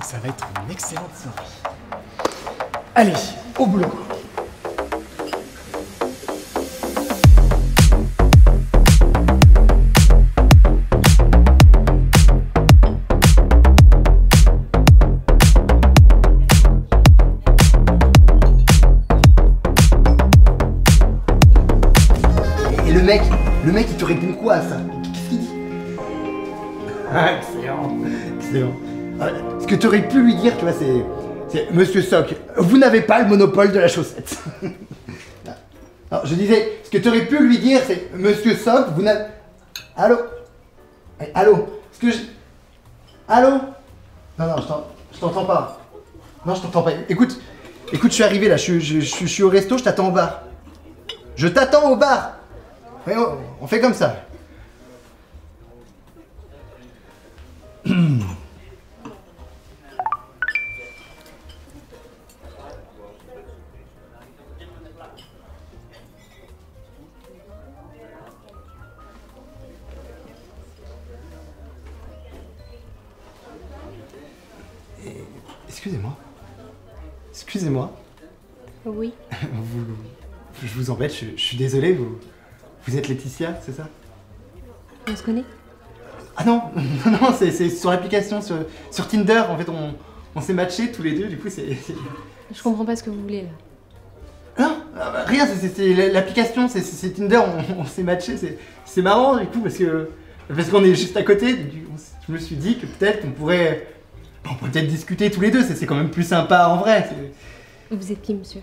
que ça va être une excellente soirée. Allez, au boulot. Et le mec il te répond quoi à ça? Qu'est-ce qu'il dit? Ah, excellent, excellent. Ce que tu aurais pu lui dire, tu vois, c'est Monsieur Sock, vous n'avez pas le monopole de la chaussette. Alors, je disais, ce que tu aurais pu lui dire, c'est Monsieur Sock, vous n'avez... Allô? Allô? Ce que je... Allô? Non, je t'entends pas. Non, je t'entends pas. Écoute, je suis arrivé là, je suis au resto, je t'attends au bar. Je t'attends au bar. Ouais, on fait comme ça. Excusez-moi. Excusez-moi. Oui. Je vous embête, je suis désolé, vous êtes Laetitia, c'est ça? On se connaît? Ah non, non, c'est sur l'application, sur Tinder, en fait, on s'est matchés tous les deux, du coup, c'est... Je comprends pas ce que vous voulez, là. Non, rien, c'est l'application, c'est Tinder, on s'est matchés, c'est marrant, du coup, parce qu'on est juste à côté, je me suis dit que peut-être on pourrait peut-être discuter tous les deux, c'est quand même plus sympa en vrai. Vous êtes qui, monsieur?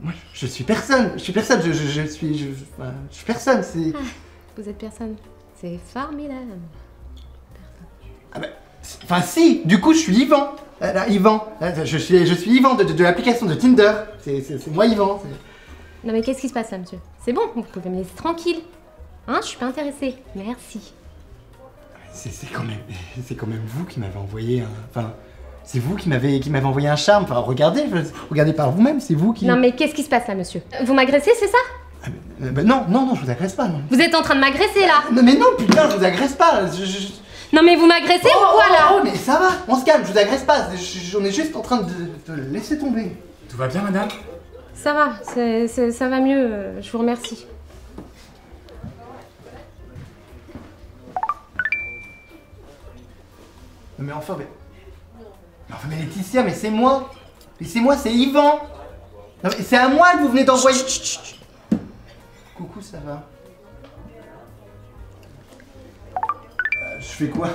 Moi, je suis personne, je suis personne, je suis personne, c'est... Ah, vous êtes personne. C'est formidable. Ah bah, enfin si, du coup je suis Yvan. Yvan, je suis Yvan de l'application de Tinder. C'est moi Yvan. Non mais qu'est-ce qui se passe là, monsieur? C'est bon, vous pouvez me laisser tranquille. Hein, je suis pas intéressée. Merci. C'est quand même vous qui m'avez envoyé Enfin, c'est vous qui m'avez envoyé un charme. Enfin, regardez par vous-même, c'est vous qui... Non mais qu'est-ce qui se passe là, monsieur? Vous m'agressez, c'est ça? Bah non, je vous agresse pas, non. Vous êtes en train de m'agresser là? Non mais non, putain, je vous agresse pas. Non mais vous m'agressez ou quoi là? Oh, mais ça va, on se calme, je vous agresse pas. On est juste en train de laisser tomber. Tout va bien, madame? Ça va, ça va mieux, je vous remercie. Non mais enfin, mais Laetitia, mais c'est moi. Mais c'est moi, c'est Yvan. Non mais c'est à moi que vous venez d'envoyer. Coucou, ça va? Je fais quoi?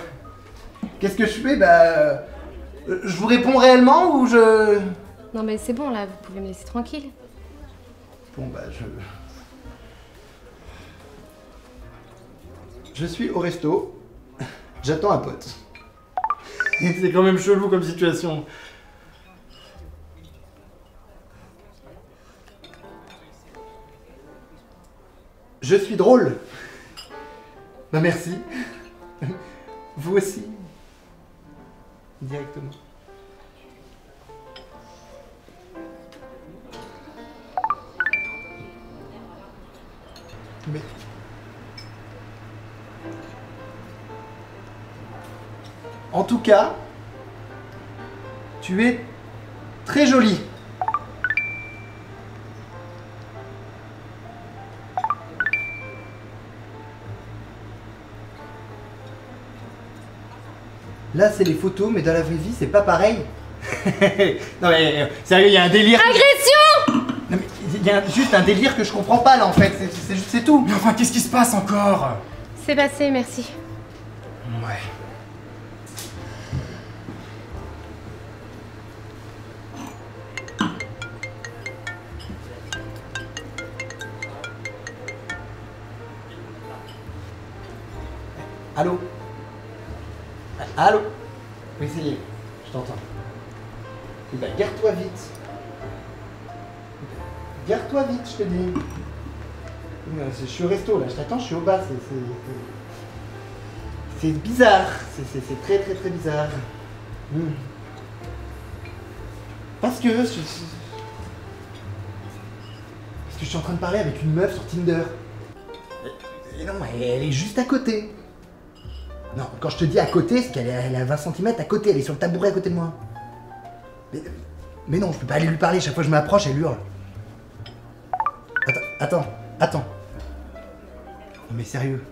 Qu'est-ce que je fais? Je vous réponds réellement ou je... Non mais c'est bon là, vous pouvez me laisser tranquille. Bon je suis au resto. J'attends un pote. C'est quand même chelou comme situation. Je suis drôle. Bah merci. Vous aussi. Directement. Mais... En tout cas, tu es très jolie. Là, c'est les photos, mais dans la vraie vie, c'est pas pareil. Non mais, sérieux, il y a un délire... Agression! Non mais, il y a juste un délire que je comprends pas, là, en fait. C'est tout. Mais enfin, qu'est-ce qui se passe encore? C'est passé, merci. Ouais. Allô? Allô? Oui, ça y est, je t'entends. Eh ben, gare-toi vite. Gare-toi vite, je te dis. Je suis au resto, là, je t'attends, je suis au bar, c'est bizarre. C'est très très très bizarre. Parce que je suis en train de parler avec une meuf sur Tinder. Et non, elle est juste à côté. Non, quand je te dis à côté, c'est qu'elle est à 20 cm à côté, elle est sur le tabouret à côté de moi. Mais non, je peux pas aller lui parler, chaque fois que je m'approche, elle hurle. Attends. Non mais sérieux.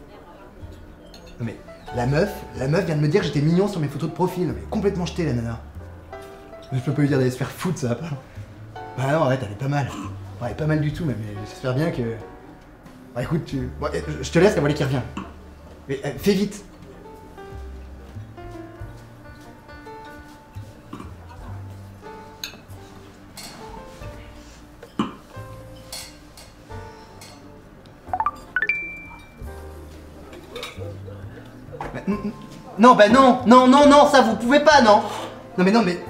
Non mais, la meuf vient de me dire que j'étais mignon sur mes photos de profil. Mais complètement jeté la nana. Mais je peux pas lui dire d'aller se faire foutre, ça va pas. Bah non, arrête, elle est pas mal. Ouais, elle est pas mal du tout même, mais j'espère bien que... Bah écoute, bon, je te laisse, la voilà qui revient. Mais fais vite. Non, bah non, ça vous pouvez pas, non. Non mais...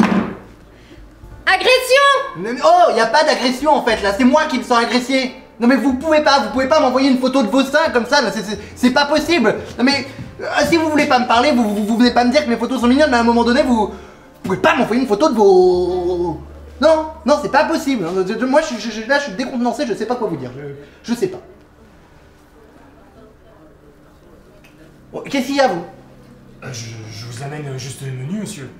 Agression! Oh, y a pas d'agression en fait, là, c'est moi qui me sens agressé. Non mais vous pouvez pas m'envoyer une photo de vos seins comme ça, là, c'est pas possible. Non mais, si vous voulez pas me parler, vous venez pas me dire que mes photos sont mignonnes, mais à un moment donné, vous pouvez pas m'envoyer une photo de vos... Non, c'est pas possible. Moi, là, je suis décontenancé, je sais pas quoi vous dire, je sais pas. Bon, qu'est-ce qu'il y a, vous? Je vous amène juste le menu, monsieur.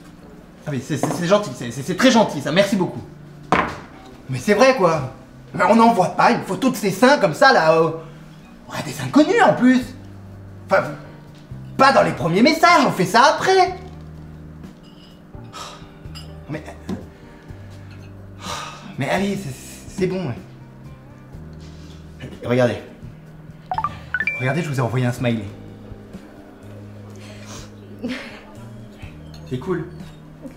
Ah mais c'est gentil, c'est très gentil ça, merci beaucoup. Mais c'est vrai quoi. Mais on n'envoie pas une photo de ses seins comme ça là. Ouais, des inconnus en plus. Enfin, pas dans les premiers messages, on fait ça après. Mais allez, c'est bon. Ouais. Regardez, je vous ai envoyé un smiley. C'est cool.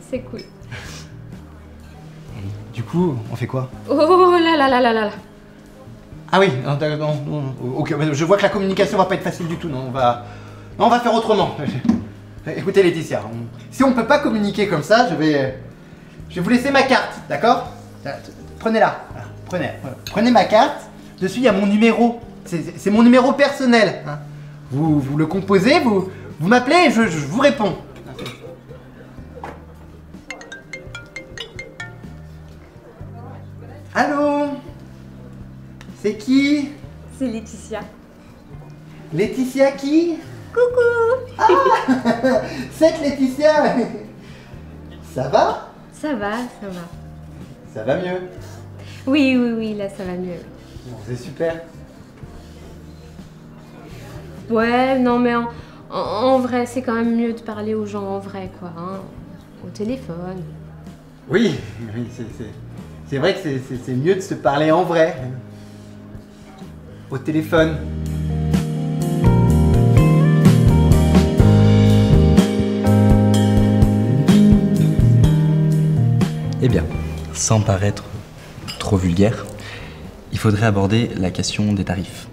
C'est cool. Du coup, on fait quoi? Oh là là là là là. Ah oui, non, ok, je vois que la communication va pas être facile du tout, non, on va faire autrement. Écoutez Laetitia, si on peut pas communiquer comme ça, je vais vous laisser ma carte, d'accord? Prenez-la, voilà, prenez ma carte, dessus il y a mon numéro, c'est mon numéro personnel. Hein. Vous le composez, vous m'appelez et je vous réponds. Allô? C'est qui? C'est Laetitia. Laetitia qui? Coucou! Ah! C'est Laetitia! Ça va? Ça va. Ça va mieux. Oui, là ça va mieux. Bon, c'est super. Ouais, non mais en vrai, c'est quand même mieux de parler aux gens en vrai, quoi, hein. Au téléphone. Oui, c'est vrai que c'est mieux de se parler en vrai. Au téléphone. Eh bien, sans paraître trop vulgaire, il faudrait aborder la question des tarifs.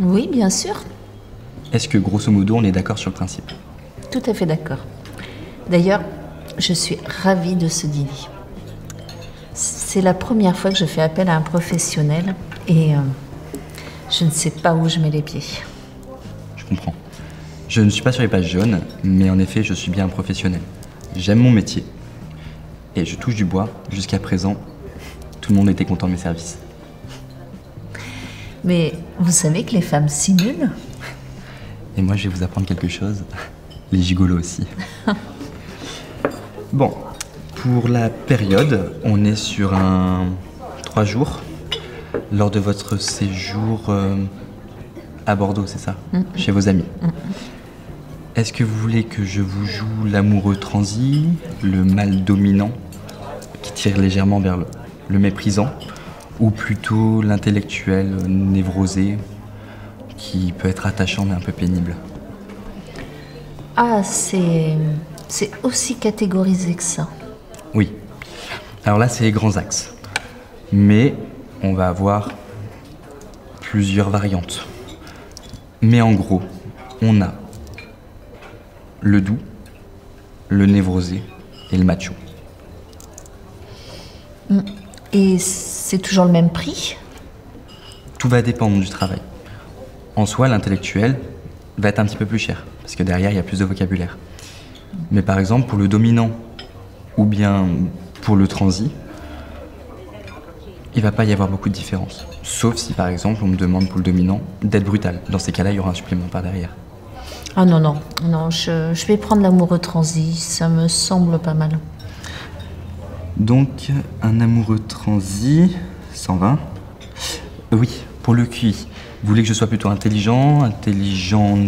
Oui, bien sûr. Est-ce que grosso modo on est d'accord sur le principe? Tout à fait d'accord. D'ailleurs, je suis ravie de ce dîner. C'est la première fois que je fais appel à un professionnel et je ne sais pas où je mets les pieds. Je comprends. Je ne suis pas sur les pages jaunes, mais en effet, je suis bien un professionnel. J'aime mon métier. Et je touche du bois. Jusqu'à présent, tout le monde était content de mes services. Mais vous savez que les femmes simulent? Et moi, je vais vous apprendre quelque chose. Les gigolos aussi. Bon, pour la période, on est sur 3 jours. Lors de votre séjour à Bordeaux, c'est ça? Chez vos amis. Est-ce que vous voulez que je vous joue l'amoureux transi, le mâle dominant, qui tire légèrement vers le méprisant, ou plutôt l'intellectuel névrosé, qui peut être attachant mais un peu pénible? Ah, c'est aussi catégorisé que ça. Oui. Alors là, c'est les grands axes. Mais on va avoir plusieurs variantes. Mais en gros, on a le doux, le névrosé et le macho. Et c'est toujours le même prix? Tout va dépendre du travail. En soi, l'intellectuel va être un petit peu plus cher, parce que derrière, il y a plus de vocabulaire. Mais par exemple, pour le dominant, ou bien pour le transi, il va pas y avoir beaucoup de différence. Sauf si, par exemple, on me demande pour le dominant d'être brutal. Dans ces cas-là, il y aura un supplément par derrière. Ah non, non, non, je vais prendre l'amoureux transi, ça me semble pas mal. Donc, un amoureux transi, 120. Oui, pour le QI. Vous voulez que je sois plutôt intelligent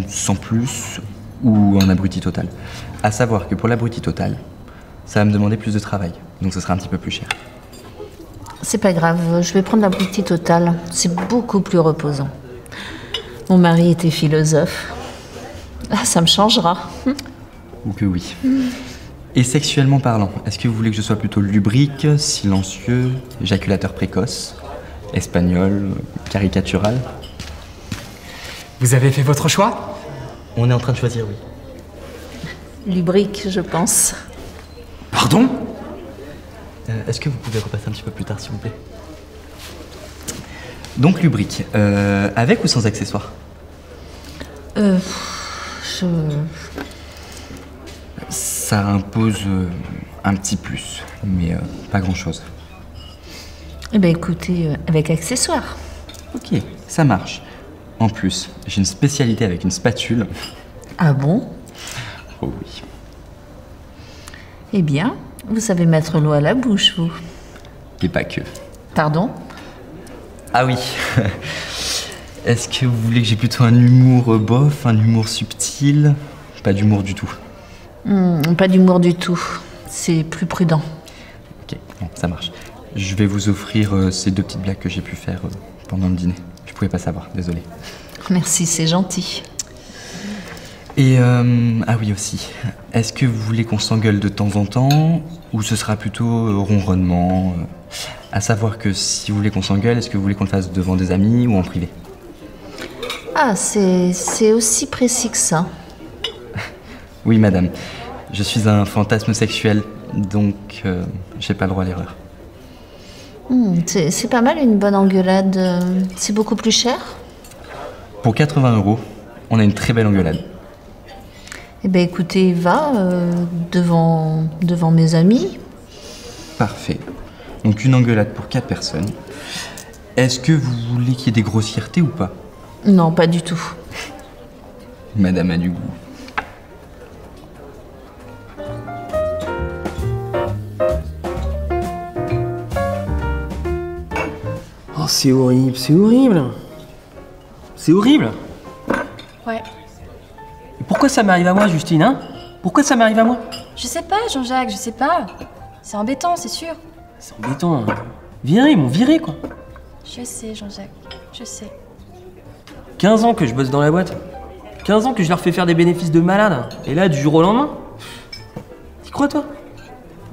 sans plus, ou un abruti total? À savoir que pour l'abruti total, ça va me demander plus de travail, donc ce sera un petit peu plus cher. C'est pas grave, je vais prendre l'abruti total, c'est beaucoup plus reposant. Mon mari était philosophe. Ah, ça me changera. Ou que oui. Et sexuellement parlant, est-ce que vous voulez que je sois plutôt lubrique, silencieux, éjaculateur précoce, espagnol, caricatural? Vous avez fait votre choix? On est en train de choisir, oui. Lubrique, je pense. Pardon? Est-ce que vous pouvez repasser un petit peu plus tard, s'il vous plaît? Donc lubrique, avec ou sans accessoires? Ça impose un petit plus, mais pas grand-chose. Eh bien écoutez, avec accessoires. Ok, ça marche. En plus, j'ai une spécialité avec une spatule. Ah bon? Oh oui. Eh bien, vous savez mettre l'eau à la bouche, vous. Et pas que. Pardon? Ah oui. Est-ce que vous voulez que j'ai plutôt un humour bof, un humour subtil? Pas d'humour du tout. Pas d'humour du tout. C'est plus prudent. Ok, bon, ça marche. Je vais vous offrir ces 2 petites blagues que j'ai pu faire pendant le dîner. Je pouvais pas savoir, désolé. Merci, c'est gentil. Et ah oui aussi. Est-ce que vous voulez qu'on s'engueule de temps en temps ou ce sera plutôt ronronnement? À savoir que si vous voulez qu'on s'engueule, est-ce que vous voulez qu'on le fasse devant des amis ou en privé? Ah, c'est aussi précis que ça. Oui, madame. Je suis un fantasme sexuel, donc j'ai pas le droit à l'erreur. C'est pas mal une bonne engueulade. C'est beaucoup plus cher? Pour 80 €, on a une très belle engueulade. Eh bien écoutez, va devant mes amis. Parfait. Donc une engueulade pour 4 personnes. Est-ce que vous voulez qu'il y ait des grossièretés ou pas? Non, pas du tout. Madame a du goût. Oh, c'est horrible, c'est horrible. C'est horrible. Ouais. Et pourquoi ça m'arrive à moi, Justine, hein? Pourquoi ça m'arrive à moi? Je sais pas, Jean-Jacques, je sais pas. C'est embêtant, c'est sûr. C'est embêtant. Hein. Viré, ils m'ont viré, quoi. Je sais, Jean-Jacques, je sais. 15 ans que je bosse dans la boîte. 15 ans que je leur fais faire des bénéfices de malade. Et là, du jour au lendemain? T'y crois, toi?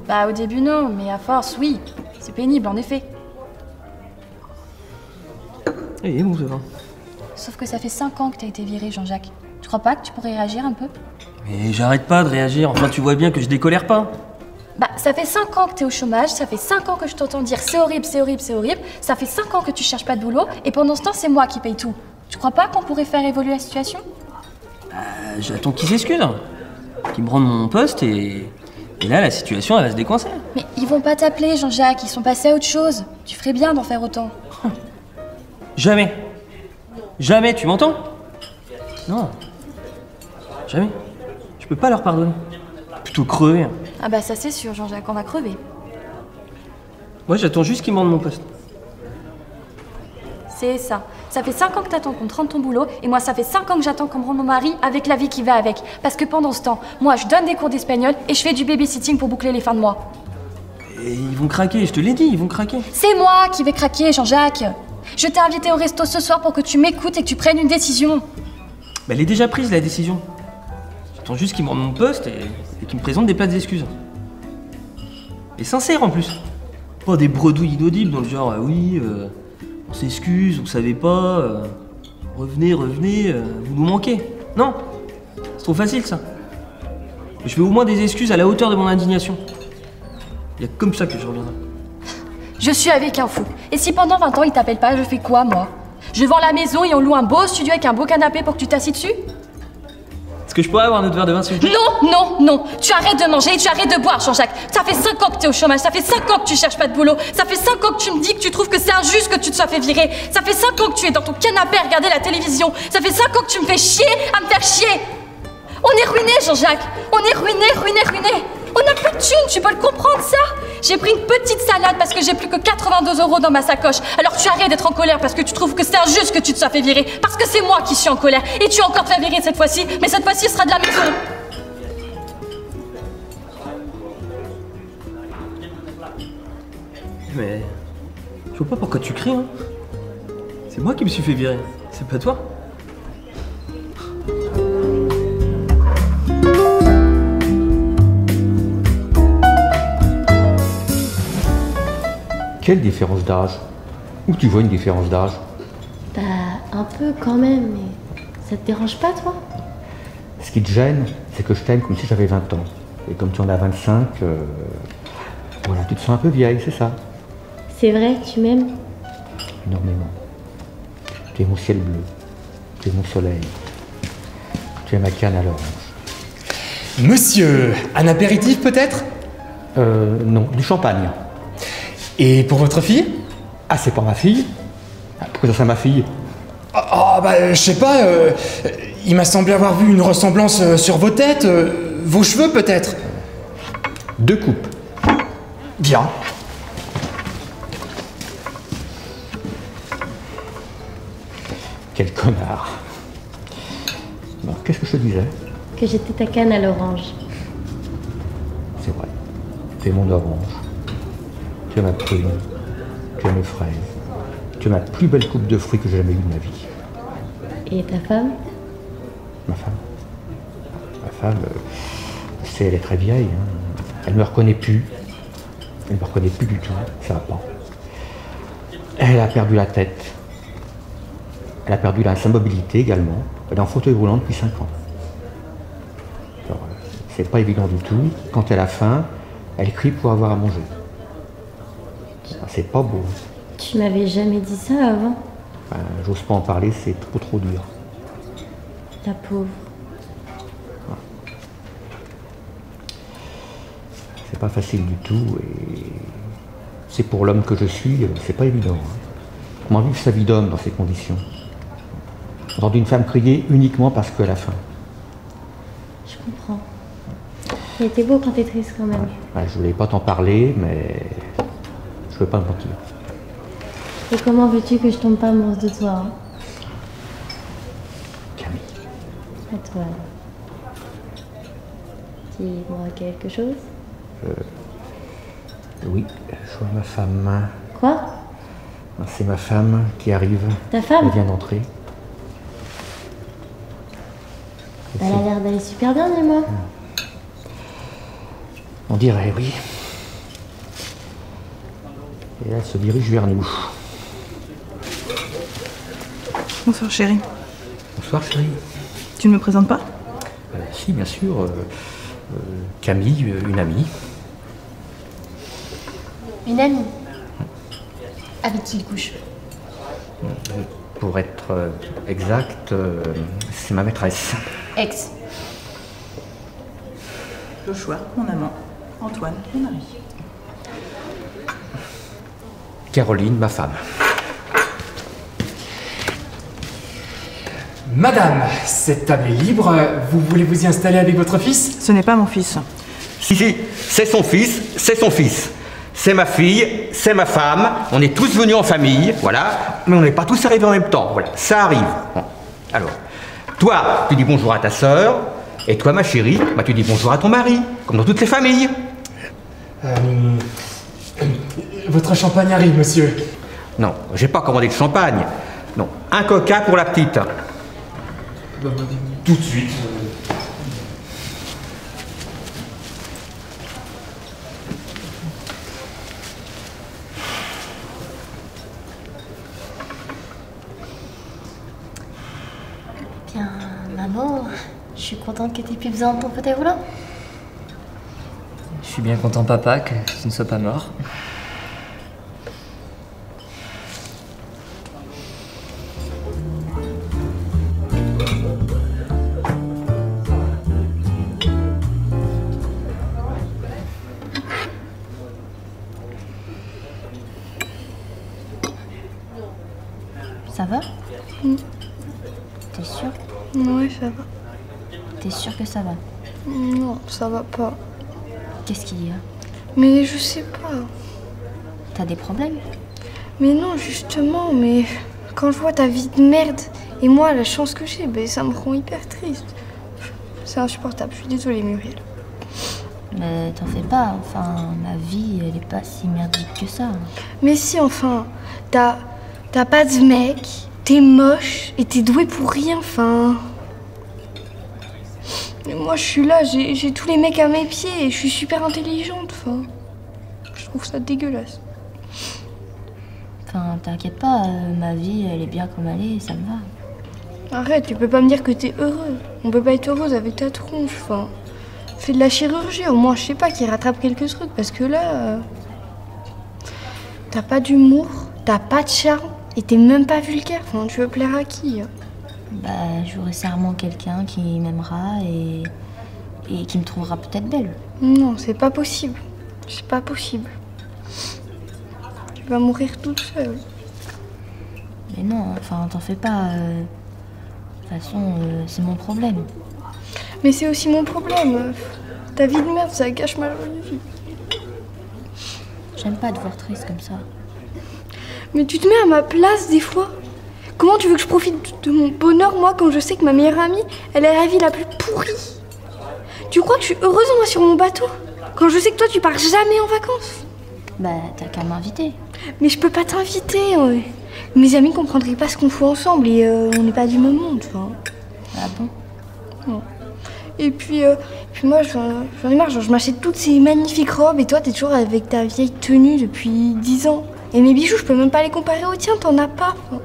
Bah, au début, non, mais à force, oui. C'est pénible, en effet. Eh, bon, ça va. Sauf que ça fait 5 ans que t'as été viré, Jean-Jacques. Tu crois pas que tu pourrais réagir un peu? Mais j'arrête pas de réagir. Enfin, tu vois bien que je décolère pas. Bah, ça fait 5 ans que t'es au chômage, ça fait 5 ans que je t'entends dire c'est horrible, c'est horrible, c'est horrible. Ça fait 5 ans que tu cherches pas de boulot, et pendant ce temps, c'est moi qui paye tout. Tu crois pas qu'on pourrait faire évoluer la situation? J'attends qu'ils s'excusent. Qu'ils me rendent mon poste et là, la situation, elle va se décoincer. Mais ils vont pas t'appeler, Jean-Jacques, ils sont passés à autre chose. Tu ferais bien d'en faire autant. Jamais. Jamais, tu m'entends? Non. Jamais. Je peux pas leur pardonner. Plutôt crever. Ah bah ça c'est sûr, Jean-Jacques, on va crever. Moi, j'attends juste qu'ils me rendent mon poste. C'est ça. Ça fait 5 ans que t'attends qu'on te rende ton boulot, et moi ça fait 5 ans que j'attends qu'on me rende mon mari avec la vie qui va avec. Parce que pendant ce temps, moi je donne des cours d'espagnol et je fais du babysitting pour boucler les fins de mois. Et ils vont craquer, je te l'ai dit, ils vont craquer. C'est moi qui vais craquer, Jean-Jacques. Je t'ai invité au resto ce soir pour que tu m'écoutes et que tu prennes une décision. Bah, elle est déjà prise, la décision. J'attends juste qu'ils me rendent mon poste et qu'ils me présentent des plates d'excuses. Et sincères en plus. Pas des bredouilles inaudibles dans le genre oui, on s'excuse, vous savez pas, revenez, vous nous manquez. Non, c'est trop facile ça. Je veux au moins des excuses à la hauteur de mon indignation. Il y a comme ça que je reviendrai. Je suis avec un fou. Et si pendant 20 ans il t'appelle pas, je fais quoi moi? Je vends la maison et on loue un beau studio avec un beau canapé pour que tu t'assieds dessus? Est-ce que je pourrais avoir un autre verre de vin s'il vous plaît? Non, non, non. Tu arrêtes de manger et tu arrêtes de boire, Jean-Jacques. Ça fait 5 ans que t'es au chômage, ça fait 5 ans que tu cherches pas de boulot, ça fait 5 ans que tu me dis que tu trouves que c'est injuste que tu te sois fait virer, ça fait 5 ans que tu es dans ton canapé à regarder la télévision, ça fait 5 ans que tu me fais chier à me faire chier. On est ruiné, Jean-Jacques. On est ruiné, ruiné, ruiné. On n'a plus de thunes, tu peux le comprendre, ça? J'ai pris une petite salade parce que j'ai plus que 82 € dans ma sacoche. Alors tu arrêtes d'être en colère parce que tu trouves que c'est injuste que tu te sois fait virer. Parce que c'est moi qui suis en colère. Et tu as encore fait virer cette fois-ci. Mais cette fois-ci, ce sera de la maison. Mais... je vois pas pourquoi tu cries, hein. C'est moi qui me suis fait virer, c'est pas toi. Quelle différence d'âge? Où tu vois une différence d'âge? Bah, un peu quand même, mais ça te dérange pas, toi? Ce qui te gêne, c'est que je t'aime comme si j'avais 20 ans. Et comme tu en as 25, voilà, tu te sens un peu vieille, c'est ça? C'est vrai, tu m'aimes? Énormément. Tu es mon ciel bleu. Tu es mon soleil. Tu es ma canne à l'orange. Monsieur, un apéritif peut-être? Non, du champagne. Et pour votre fille? Ah, c'est pas ma fille? Ah, pourquoi ça, c'est ma fille? Oh, bah, je sais pas, il m'a semblé avoir vu une ressemblance sur vos têtes, vos cheveux peut-être. 2 coupes. Bien. Quel connard. Alors, qu'est-ce que je te disais? Que j'étais ta canne à l'orange. C'est vrai. Tu es mon orange. Tu es ma prune. Tu es mes fraises. Tu es ma plus belle coupe de fruits que j'ai jamais eue de ma vie. Et ta femme? Ma femme. Ma femme, c'est, elle est très vieille. Hein. Elle me reconnaît plus. Elle me reconnaît plus du tout. Ça va pas. Elle a perdu la tête. Elle a perdu sa mobilité également. Elle est en fauteuil roulant depuis 5 ans. Alors, c'est pas évident du tout. Quand elle a faim, elle crie pour avoir à manger. C'est pas beau. Tu m'avais jamais dit ça avant? Ben, j'ose pas en parler, c'est trop dur. La pauvre. C'est pas facile du tout et c'est pour l'homme que je suis, c'est pas évident. Hein. Comment vivre sa vie d'homme dans ces conditions? Entendre une femme crier uniquement parce qu'elle a faim. Je comprends. Il était beau quand t'es triste quand même. Ouais, je voulais pas t'en parler, mais je veux pas te mentir. Et comment veux-tu que je tombe pas amoureuse de toi, hein? Camille. À toi. Dis-moi quelque chose. Oui, je vois ma femme. Quoi? C'est ma femme qui arrive. Ta femme? Elle vient d'entrer. Elle a l'air d'aller super bien, dis-moi. On dirait, oui. Et là, elle se dirige vers nous. Bonsoir chérie. Bonsoir chérie. Tu ne me présentes pas? Si, bien sûr. Camille, une amie. Une amie. Avec qui il couche? Pour être exact, c'est ma maîtresse. Ex. Joshua, mon amant. Antoine, mon mari. Caroline, ma femme. Madame, cette table est libre, vous voulez vous y installer avec votre fils? Ce n'est pas mon fils. Si, c'est son fils, c'est son fils. C'est ma fille, c'est ma femme, on est tous venus en famille, voilà, mais on n'est pas tous arrivés en même temps, voilà, ça arrive. Bon. Alors, toi, tu dis bonjour à ta sœur, et toi, ma chérie, bah, tu dis bonjour à ton mari, comme dans toutes les familles. Votre champagne arrive, monsieur. Non, j'ai pas commandé de champagne. Non, un coca pour la petite. Tout de suite. Bien, maman, je suis contente que t'aies plus besoin de ton fauteuil roulant. Je suis bien content, papa, que tu ne sois pas mort. Ça va? T'es sûre? Oui, ça va. T'es sûre que ça va? Non, ça va pas. Qu'est-ce qu'il y a? Mais je sais pas. T'as des problèmes? Mais non, justement, mais quand je vois ta vie de merde et moi la chance que j'ai, ben ça me rend hyper triste. C'est insupportable, je suis désolée Muriel. Mais t'en fais pas, enfin, ma vie, elle est pas si merdique que ça. Mais si, enfin, t'as pas de mec, t'es moche et t'es douée pour rien, enfin... Et moi je suis là, j'ai tous les mecs à mes pieds et je suis super intelligente, enfin... Je trouve ça dégueulasse. Enfin, t'inquiète pas, ma vie, elle est bien comme elle est, ça me va. Arrête, tu peux pas me dire que t'es heureuse. On peut pas être heureuse avec ta tronche, enfin... Fais de la chirurgie, au moins, je sais pas, qui rattrape quelques trucs, parce que là... T'as pas d'humour, t'as pas de charme, et t'es même pas vulgaire, enfin, tu veux plaire à qui? Bah, j'aurai sûrement quelqu'un qui m'aimera et qui me trouvera peut-être belle. Non, c'est pas possible. C'est pas possible. Tu vas mourir toute seule. Mais non, enfin, t'en fais pas. De toute façon, c'est mon problème. Mais c'est aussi mon problème. Ta vie de merde, ça gâche ma jolie vie. J'aime pas te voir triste comme ça. Mais tu te mets à ma place des fois. Comment tu veux que je profite de mon bonheur, moi, quand je sais que ma meilleure amie, elle a la vie la plus pourrie? Tu crois que je suis heureuse, moi, sur mon bateau? Quand je sais que toi, tu pars jamais en vacances? Bah, t'as qu'à m'inviter. Mais je peux pas t'inviter, ouais. Mes amis comprendraient pas ce qu'on fait ensemble et on n'est pas du même monde, enfin. Ah bon? Non. Et puis moi, j'en ai marre, genre, je m'achète toutes ces magnifiques robes et toi, t'es toujours avec ta vieille tenue depuis 10 ans. Et mes bijoux, je peux même pas les comparer aux tiens, t'en as pas. Enfin.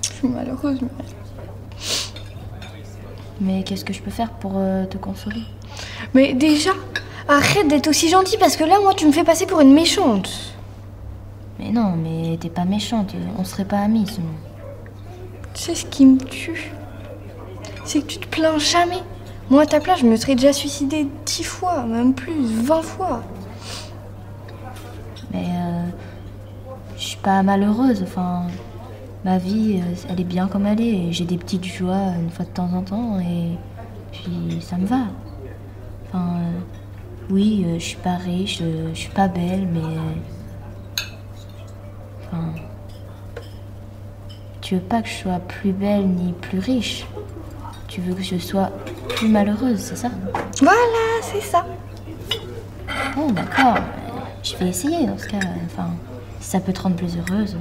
Je suis malheureuse, Mais qu'est-ce que je peux faire pour te consoler? Mais déjà, arrête d'être aussi gentille parce que là, moi, tu me fais passer pour une méchante. Mais non, mais t'es pas méchante, on serait pas amis sinon. Tu sais ce qui me tue? C'est que tu te plains jamais. Moi, à ta place, je me serais déjà suicidée 10 fois, même plus, 20 fois. Mais je suis pas malheureuse, enfin... Ma vie, elle est bien comme elle est. Et j'ai des petites joies une fois de temps en temps et puis ça me va. Enfin, oui, je suis pas riche, je suis pas belle, mais... Enfin... Tu veux pas que je sois plus belle ni plus riche. Tu veux que je sois plus malheureuse, c'est ça? Voilà, c'est ça. Bon, d'accord. Je vais essayer dans ce cas. Enfin, si ça peut te rendre plus heureuse...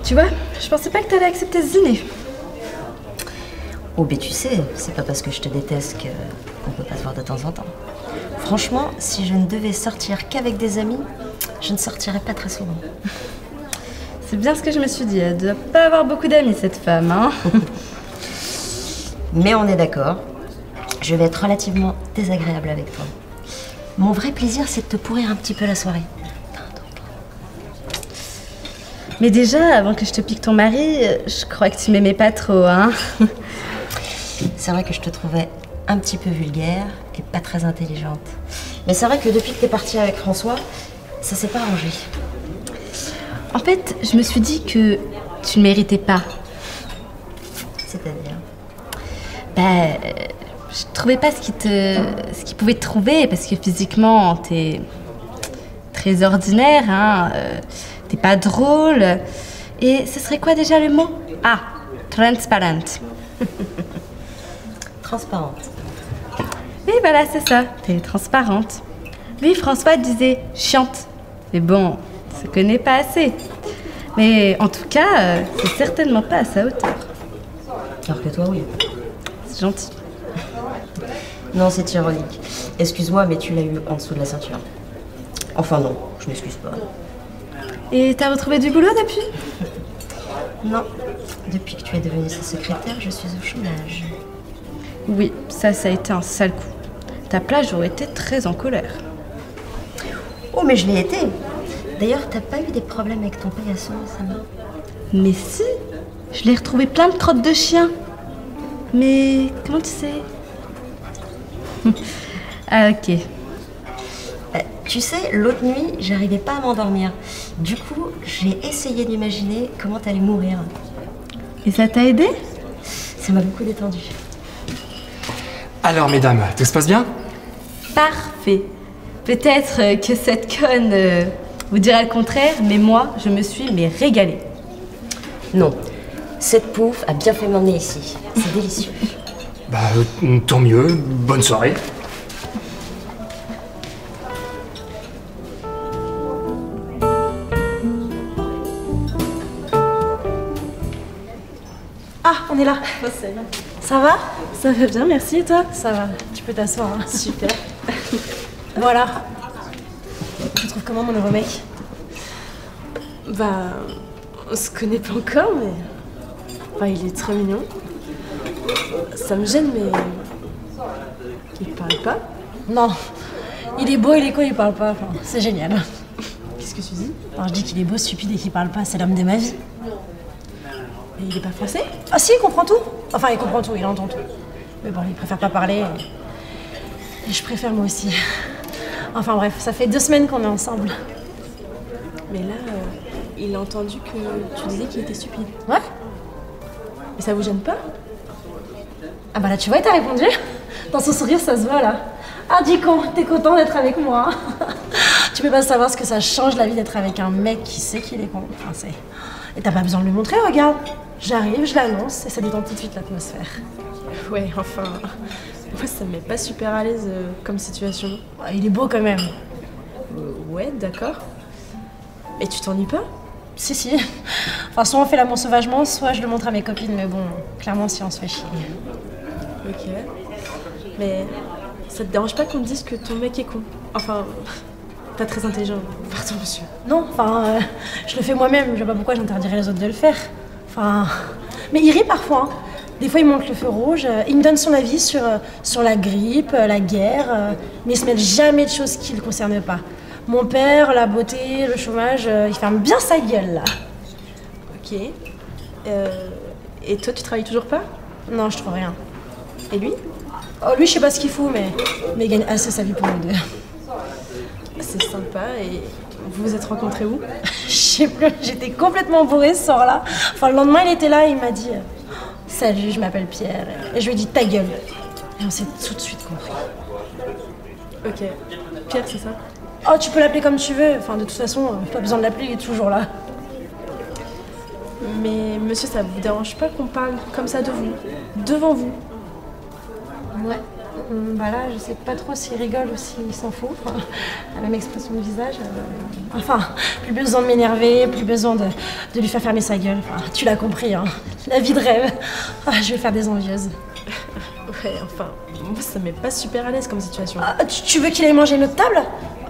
Tu vois, je pensais pas que t'allais accepter ce dîner. Oh, mais tu sais, c'est pas parce que je te déteste qu'on peut pas se voir de temps en temps. Franchement, si je ne devais sortir qu'avec des amis, je ne sortirais pas très souvent. C'est bien ce que je me suis dit, elle doit pas avoir beaucoup d'amis cette femme, hein. Mais on est d'accord, je vais être relativement désagréable avec toi. Mon vrai plaisir, c'est de te pourrir un petit peu la soirée. Mais déjà, avant que je te pique ton mari, je crois que tu m'aimais pas trop, hein. C'est vrai que je te trouvais un petit peu vulgaire et pas très intelligente. Mais c'est vrai que depuis que t'es partie avec François, ça s'est pas arrangé. En fait, je me suis dit que tu ne méritais pas. C'est-à-dire? Bah, je trouvais pas ce qui pouvait te trouver, parce que physiquement, t'es très ordinaire, hein. T'es pas drôle. Et ce serait quoi déjà le mot? Ah, transparent. Transparente. Oui, voilà, c'est ça. T'es transparente. Lui, François disait chiante. Mais bon, on se connaît pas assez. Mais en tout cas, c'est certainement pas à sa hauteur. Alors que toi, oui. C'est gentil. Non, c'est ironique. Excuse-moi, mais tu l'as eu en dessous de la ceinture. Enfin non, je m'excuse pas. Et t'as retrouvé du boulot depuis? Non. Depuis que tu es devenue sa secrétaire, je suis au chômage. Oui, ça a été un sale coup. Ta place, j'aurais été très en colère. Oh, mais je l'ai été. D'ailleurs, t'as pas eu des problèmes avec ton paillasson récemment? Mais si, je l'ai retrouvé plein de crottes de chien. Mais comment tu sais? Ah, ok. Tu sais, l'autre nuit, j'arrivais pas à m'endormir. Du coup, j'ai essayé d'imaginer comment t'allais mourir. Et ça t'a aidé? Ça m'a beaucoup détendu. Alors, mesdames, tout se passe bien? Parfait. Peut-être que cette conne vous dira le contraire, mais moi, je me suis régalée. Non, cette pouffe a bien fait m'emmener ici. C'est délicieux. Bah, tant mieux. Bonne soirée. Ah, on est là. Ça va? Ça va bien, merci. Et toi? Ça va. Tu peux t'asseoir. Hein. Super. Voilà. Tu trouves comment mon nouveau mec? Bah, on se connaît pas encore, mais... Enfin, il est très mignon. Ça me gêne, mais... Il parle pas? Non. Il est beau, il est con, il parle pas. Enfin, c'est génial. Qu'est-ce que tu dis? Alors, je dis qu'il est beau, stupide et qu'il parle pas. C'est l'homme de ma vie. Et il est pas français? Ah si, il comprend tout. Enfin, il comprend tout, il entend tout. Mais bon, il préfère pas parler. Et je préfère moi aussi. Enfin bref, ça fait 2 semaines qu'on est ensemble. Mais là, il a entendu que tu disais qu'il était stupide. Ouais? Mais ça vous gêne pas? Ah bah là, tu vois, il t'a répondu. Dans son sourire, ça se voit là. Ah, dis con, t'es content d'être avec moi. Tu peux pas savoir ce que ça change la vie d'être avec un mec qui sait qu'il est con. Enfin, c'est... Et t'as pas besoin de lui montrer, regarde. J'arrive, je l'annonce et ça détend tout de suite l'atmosphère. Ouais, enfin... Moi, ça me met pas super à l'aise comme situation. Il est beau quand même. Ouais, d'accord. Mais tu t'ennuies pas? Si, si. Enfin, soit on fait l'amour sauvagement, soit je le montre à mes copines, mais bon, clairement, si on se fait chier. Ok. Mais ça te dérange pas qu'on te dise que ton mec est con? Enfin, pas très intelligent. Pardon, monsieur. Non, enfin, je le fais moi-même. Je vois pas pourquoi j'interdirais les autres de le faire. Enfin... Mais il rit parfois, hein. Des fois, il monte le feu rouge, il me donne son avis sur la grippe, la guerre, mais il se mêle jamais de choses qui ne le concernent pas. Mon père, la beauté, le chômage, il ferme bien sa gueule, là. Ok. Et toi, tu travailles toujours pas? Non, je trouve rien. Et lui? Oh, lui, je sais pas ce qu'il fout, mais il gagne assez sa vie pour nous deux. C'est sympa, et vous vous êtes rencontrés où? Je sais plus, j'étais complètement bourrée ce soir-là. Enfin, le lendemain, il était là et il m'a dit... Salut, je m'appelle Pierre. Et je lui ai dit ta gueule. Et on s'est tout de suite compris. Ok. Pierre, c'est ça? Oh, tu peux l'appeler comme tu veux. Enfin, de toute façon, pas besoin de l'appeler, il est toujours là. Mais monsieur, ça vous dérange pas qu'on parle comme ça de vous? Devant vous? Ouais. Bah là, je sais pas trop s'il rigole ou s'il s'en fout. Enfin, la même expression de visage. Enfin, plus besoin de m'énerver, plus besoin de lui faire fermer sa gueule. Enfin, tu l'as compris, hein. La vie de rêve. Ah, je vais faire des envieuses. Ouais, enfin, moi ça me met pas super à l'aise comme situation. Ah, tu veux qu'il aille manger notre table?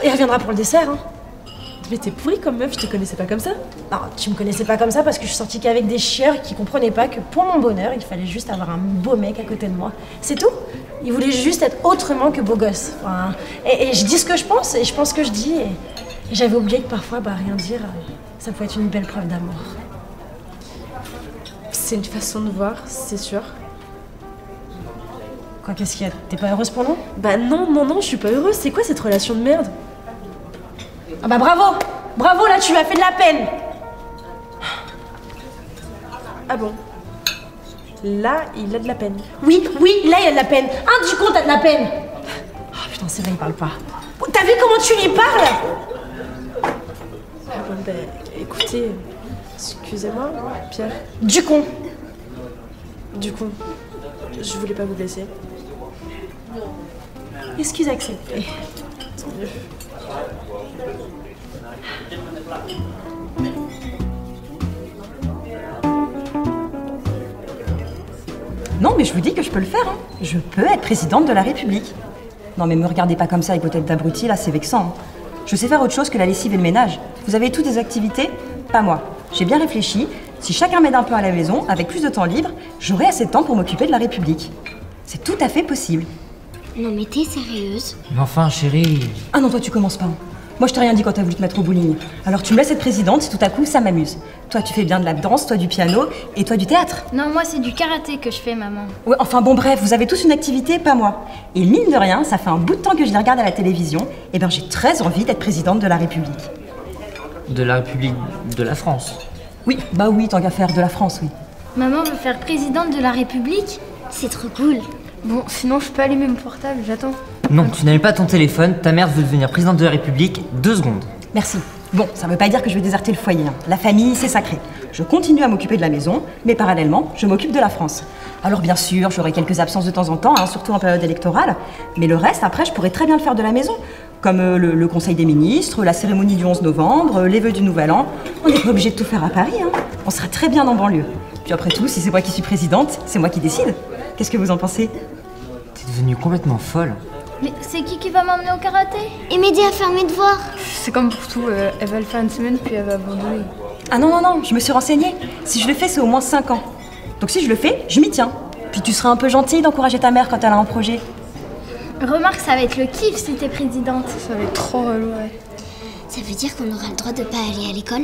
Il reviendra pour le dessert, hein. Mais t'es pourrie comme meuf, je te connaissais pas comme ça. Non, tu me connaissais pas comme ça parce que je suis sortie qu'avec des chieurs qui comprenaient pas que pour mon bonheur, il fallait juste avoir un beau mec à côté de moi. C'est tout. Il voulait juste être autrement que beau gosse. Enfin, et je dis ce que je pense et je pense ce que je dis. Et j'avais oublié que parfois, bah, rien dire, ça pouvait être une belle preuve d'amour. C'est une façon de voir, c'est sûr. Quoi, qu'est-ce qu'il y a? T'es pas heureuse pour nous? Bah non, je suis pas heureuse. C'est quoi cette relation de merde? Ah bah bravo! Bravo, là, tu m'as fait de la peine! Ah bon? Là, il a de la peine. Oui, là, il a de la peine. Ah, du coup, t'as de la peine. Oh putain, c'est vrai, il parle pas. T'as vu comment tu lui parles? Bon, ben, écoutez, excusez-moi, Pierre. Du con. Je voulais pas vous blesser. Excuse acceptée. Tant mieux. Non, mais je vous dis que je peux le faire. Hein. Je peux être présidente de la République. Non, mais me regardez pas comme ça avec vos têtes d'abrutis, là, c'est vexant. Hein. Je sais faire autre chose que la lessive et le ménage. Vous avez toutes des activités, pas moi. J'ai bien réfléchi. Si chacun m'aide un peu à la maison, avec plus de temps libre, j'aurai assez de temps pour m'occuper de la République. C'est tout à fait possible. Non, mais t'es sérieuse? Mais enfin, chérie... Ah non, toi, tu commences pas. Moi, je t'ai rien dit quand t'as voulu te mettre au bowling. Alors tu me laisses être présidente si tout à coup ça m'amuse. Toi, tu fais bien de la danse, toi du piano, et toi du théâtre. Non, moi c'est du karaté que je fais, maman. Ouais, enfin bon, bref, vous avez tous une activité, pas moi. Et mine de rien, ça fait un bout de temps que je les regarde à la télévision, et ben j'ai très envie d'être présidente de la République. De la République de la France. Oui, bah oui, tant qu'à faire, de la France, oui. Maman veut faire présidente de la République. C'est trop cool. Bon, sinon je peux allumer mon portable, j'attends. Non, tu n'allumes pas ton téléphone, ta mère veut devenir présidente de la République, 2 secondes. Merci. Bon, ça veut pas dire que je vais déserter le foyer. Hein. La famille, c'est sacré. Je continue à m'occuper de la maison, mais parallèlement, je m'occupe de la France. Alors bien sûr, j'aurai quelques absences de temps en temps, hein, surtout en période électorale, mais le reste, après, je pourrais très bien le faire de la maison. Comme le Conseil des ministres, la cérémonie du 11 novembre, les vœux du Nouvel An. On n'est pas obligé de tout faire à Paris, hein. On sera très bien en banlieue. Puis après tout, si c'est moi qui suis présidente, c'est moi qui décide. Qu'est-ce que vous en pensez? T'es devenue complètement folle. Mais c'est qui va m'emmener au karaté? Et m'aider à faire mes devoirs. C'est comme pour tout, elle va le faire une semaine puis elle va abandonner. Ah non, je me suis renseignée. Si je le fais, c'est au moins 5 ans. Donc si je le fais, je m'y tiens. Puis tu seras un peu gentille d'encourager ta mère quand elle a un projet. Remarque, ça va être le kiff si t'es présidente. Ça va être trop relou, ouais. Ça veut dire qu'on aura le droit de pas aller à l'école?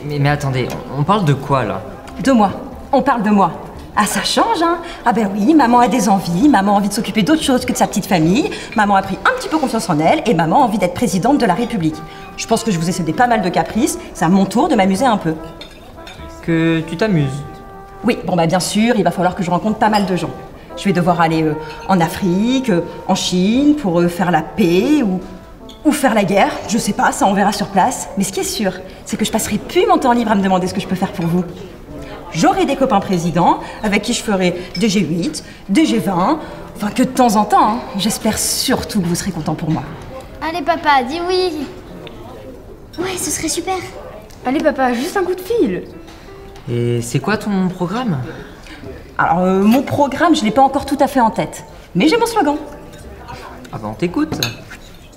Mais attendez, on parle de quoi là? De moi. On parle de moi. Ah, ça change, hein? Ah ben oui, maman a des envies, maman a envie de s'occuper d'autre chose que de sa petite famille, maman a pris un petit peu confiance en elle, et maman a envie d'être présidente de la République. Je pense que je vous ai cédé pas mal de caprices, c'est à mon tour de m'amuser un peu. Que tu t'amuses? Oui, bon bah bien sûr, il va falloir que je rencontre pas mal de gens. Je vais devoir aller en Afrique, en Chine, pour faire la paix, ou faire la guerre, je sais pas, ça on verra sur place. Mais ce qui est sûr, c'est que je passerai plus mon temps libre à me demander ce que je peux faire pour vous. J'aurai des copains présidents avec qui je ferai des G8, des G20, enfin que de temps en temps. Hein. J'espère surtout que vous serez contents pour moi. Allez papa, dis oui. Ouais, ce serait super. Allez papa, juste un coup de fil. Et c'est quoi ton programme? Alors mon programme, je l'ai pas encore tout à fait en tête, mais j'ai mon slogan. Ah bah on t'écoute.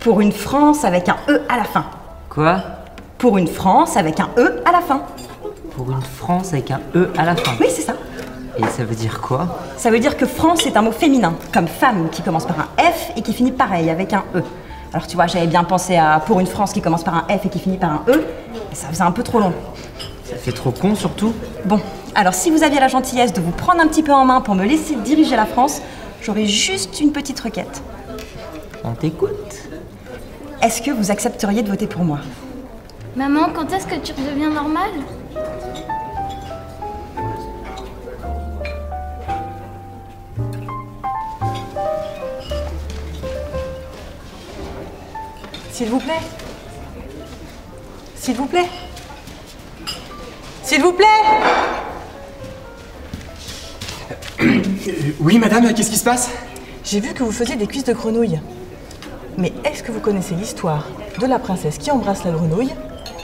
Pour une France avec un E à la fin. Quoi? Pour une France avec un E à la fin. Pour une France avec un E à la fin. Oui, c'est ça. Et ça veut dire quoi? Ça veut dire que France est un mot féminin, comme femme qui commence par un F et qui finit pareil, avec un E. Alors tu vois, j'avais bien pensé à pour une France qui commence par un F et qui finit par un E, mais ça faisait un peu trop long. Ça fait trop con surtout. Bon, alors si vous aviez la gentillesse de vous prendre un petit peu en main pour me laisser diriger la France, j'aurais juste une petite requête. On t'écoute. Est-ce que vous accepteriez de voter pour moi? Maman, quand est-ce que tu redeviens normale? S'il vous plaît. S'il vous plaît. S'il vous plaît. Oui, madame, qu'est-ce qui se passe? J'ai vu que vous faisiez des cuisses de grenouille. Mais est-ce que vous connaissez l'histoire de la princesse qui embrasse la grenouille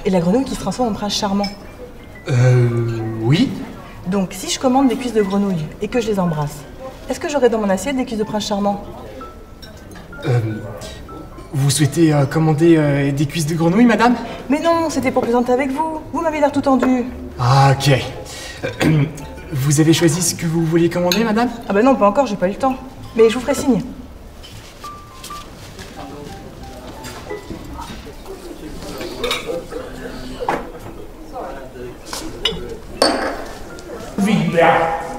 et la grenouille qui se transforme en prince charmant? Oui. Donc, si je commande des cuisses de grenouille et que je les embrasse, est-ce que j'aurai dans mon assiette des cuisses de prince charmant? Vous souhaitez commander des cuisses de grenouille, madame? Mais non, c'était pour plaisanter avec vous. Vous m'avez l'air tout tendu. Ah, ok. Vous avez choisi ce que vous vouliez commander, madame? Ah bah non, pas encore, j'ai pas eu le temps. Mais je vous ferai signe. Vite, Bert.